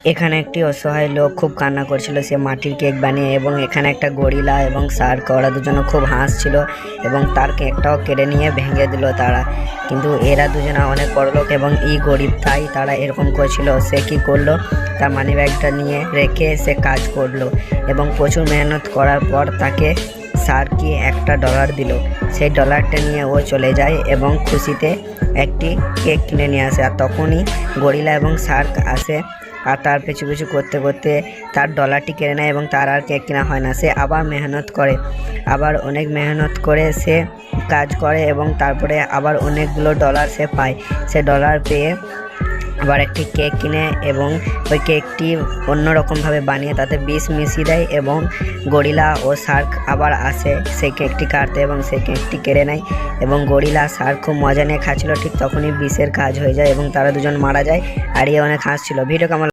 এখানে একটি অসহায় লোক খুব কান্না করছিল, সে মাটির কেক বানিয়ে, এবং এখানে একটা গরিলা এবং শার্ক ওরা দুজনে খুব হাসছিল এবং তার কেকটাও কেড়ে নিয়ে ভেঙে দিল তারা। কিন্তু এরা দুজনে অনেক বড় লোক এবং এই গরিব, তাই তারা এরকম করছিল। সে কি করলো, তার মানি ব্যাগটা নিয়ে রেখে সে কাজ করলো এবং প্রচুর মেহনত করার পর তাকে শার্কই $1 দিল। সেই ডলারটা নিয়ে ও চলে যায় এবং খুশিতে একটি কেক কিনে নিয়ে আসে। আর তখনই গরিলা এবং শার্ক আসে আর তার পিছু পিছু করতে করতে তার ডলারটি কেড়ে নেয় এবং তার আর কেক কেনা হয় না। সে আবার মেহনত করে, আবার অনেক মেহনত করে সে কাজ করে এবং তারপরে আবার অনেকগুলো ডলার সে পায়। সে ডলার পেয়ে আবার একটি কেক কিনে এবং ওই কেকটি অন্যরকমভাবে বানিয়ে তাতে বিষ মিশিয়ে দেয় এবং গরিলা ও শার্ক আবার আসে সেই কেকটি কাটতে এবং সেই কেকটি কেড়ে নেয় এবং গরিলা শার্ক খুব মজা নিয়ে খাচ্ছিল। ঠিক তখনই বিষের কাজ হয়ে যায় এবং তারা দুজন মারা যায়। আর অনেক হাসছিল। ভিডিও কেমন